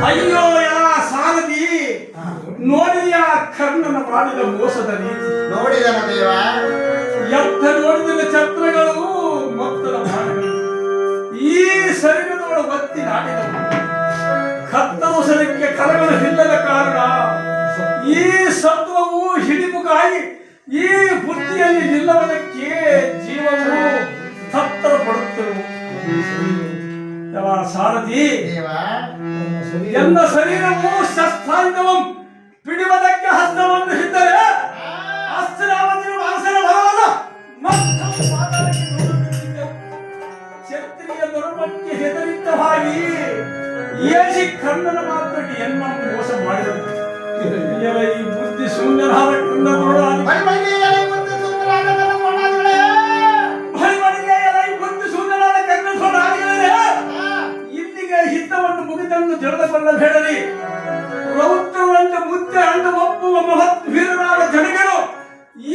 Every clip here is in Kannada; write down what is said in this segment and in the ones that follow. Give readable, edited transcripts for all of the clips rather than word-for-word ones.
ಅಯ್ಯೋ ಎಲ್ಲ ಸಾರಥಿ, ನೋಡಿದ ಕರ್ಣನ ಮಾಡಿದ ಮೋಸದ ರೀತಿ ನೋಡಿದನ ದೇವ. ಎಂಥ ನೋಡಿದ ಛತ್ರಗಳು ಮಕ್ಕಳ ಮಾಡಿದ ಈ ಶರೀರದೊಳಗೆ ಒತ್ತಿ ನಾಡಿದವು. ಕತ್ತರಿಸಲಿಕ್ಕೆ ಕರಗಳು ಇಲ್ಲದ ಕಾರಣ ಈ ಸತ್ವವು ಹಿಡಿಮುಗಾಗಿ ಈ ಬುದ್ಧಿಯಲ್ಲಿ ನಿಲ್ಲುವುದಕ್ಕೆ ಜೀವವು ತತ್ತರ ಪಡುತ್ತರು. ಸಾರಥಿ, ಎನ್ನ ಶರೀರವು ಶಸ್ತ್ರಾಯುಧವು ಪಿಡಿಯುವುದಕ್ಕೆ ಹಸ್ತವನ್ನು ಇದ್ದರೆ ಅಸ್ತ್ರಾವತಿಯು ಅರಸನ ಬರವಲ್ಲ. ಕ್ಷತ್ರಿಯ ಧರ್ಮಕ್ಕೆ ಹೆದರಿದ್ದವಾಗಿ ಏಸಿ ಕರ್ಣನ ಮಾತ್ರಕ್ಕೆ ಎನ್ನ ಮೋಸ ಮಾಡಿದರು. ಈ ಬುದ್ಧಿ ಶೂನ್ಯರಾದ ಇಲ್ಲಿಗೆ ಹಿತವನ್ನು ಮುಗಿದನ್ನು ತಿಳಿದುಕೊಳ್ಳಬೇಡರಿ. ರೌದ್ರವಂತ ಮುದ್ದೆ ಅಂದು ಒಪ್ಪುವ ಮಹತ್ ವೀರರಾದ ಜನಗಳು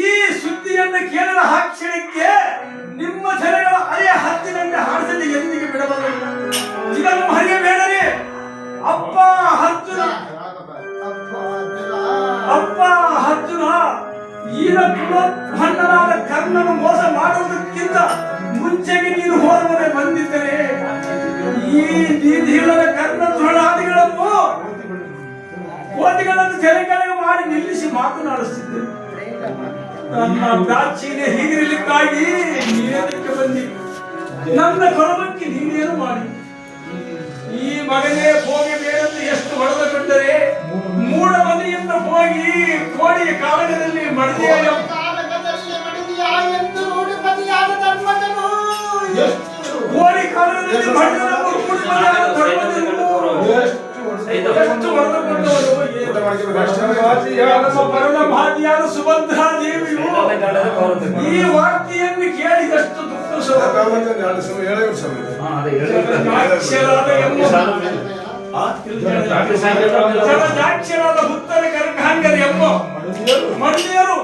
ಈ ಸುದ್ದಿಯನ್ನು ಕೇಳಿದ ಹಾಕ್ಷಣಕ್ಕೆ ನಿಮ್ಮ ಜನಗಳ ಅರೆ ಹತ್ತಿನಂತೆ ಹಾಡಿಸಲಿ ಎಂದಿಗೆ ಬಿಡಬಲ್ಲ. ಇದನ್ನು ಮರೆಯಬೇಡರಿ. ಅಪ್ಪ ಅರ್ಜುನ, ಈಗ ಕುಲೋತ್ಪನ್ನನಾದ ಕರ್ಣನು ಮೋಸ ಮಾಡುವುದಕ್ಕಿಂತ ಮುಂಚೆಗೆ ನೀನು ಹೋರವರೆ ಬಂದಿದ್ದರೆ ಈ ನೀತಿಗಳ ಕರ್ಣ ಧೃಣಾದಿಗಳನ್ನು ಕೋಟಿಗಳನ್ನು ತೆರೆಕೆಳಗೆ ಮಾಡಿ ನಿಲ್ಲಿಸಿ ಮಾತನಾಡಿಸುತ್ತಿದ್ದೆ. ನನ್ನ ಪ್ರಾಚೀನ ಹೀಗಿರಲಿಕ್ಕಾಗಿ ನೀನೇನಕ್ಕೆ ಬಂದಿ? ನನ್ನ ಕೊರವಕ್ಕೆ ನೀನೇನು ಮಾಡಿ? ಈ ಮಗನೇ ಹೋಗಿ ಬೇಡಂತ ಎಷ್ಟು ಹೊಡೆದುಕೊಂಡರೆ ಮೂಡ ಮನೆಯಿಂದ ಹೋಗಿ ಕೋಡಿಯ ಕಾಲಗದಲ್ಲಿ ಮಡದಿಯ ಕೋಡಿ ಕಾಲಗದಲ್ಲಿ ಪರಮಭಾತಿಯಾದ ಸುಭದ್ರಾ ದೇವಿಯು ಈ ವಾರ್ತೆಯನ್ನು ಕೇಳಿದಷ್ಟು ಜಗದಾಕ್ಷರಾದ ಉತ್ತರ ಕನಕಾಂಗರ ಎಮ್ಮ ಮಹಿಳೆಯರು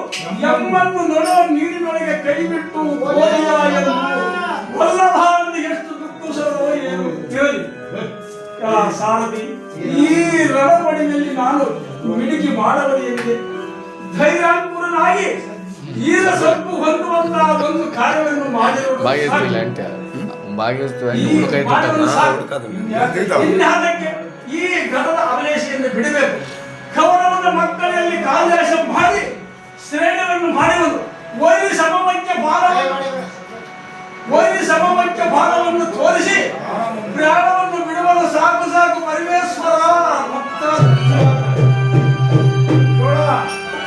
ಎಮ್ಮನ್ನು ನೊಡೋ ನೀರಿನೊಳಗೆ ಕೈ ಬಿಟ್ಟು ವಲ್ಲಭ ಎಂದು ಎಷ್ಟು ದುಃಖಿಸರೋ ಏನು ಕೇಳಿ. ಸಾರಥಿ, ಈ ರಣಪಡಿಯಲ್ಲಿ ನಾನು ಮಿಡುಕಿ ಮಾಡಬಾರದೆಂದೆ ಧೈರ್ಯಾಂಕುರನಾಗಿ ಈಗ ಸ್ವಲ್ಪ ಹೊಂದುವಂತಹ ಒಂದು ಕಾರ್ಯವನ್ನು ಮಾಡಿರುವುದಕ್ಕೆ ಈ ಗತದ ಅವಲೇಶೆಯನ್ನು ಬಿಡಬೇಕು. ಕೌರವನ ಮಕ್ಕಳಲ್ಲಿ ಕಾಂಗ್ರೆಸ್ ಮಾಡಿ ಶ್ರೇಣಿಯನ್ನು ಮಾಡುವುದು ವೈರಿ ಸಮವಕ್ಕೆ ಭಾರವನ್ನು ತೋರಿಸಿ ಪ್ರಾಣವನ್ನು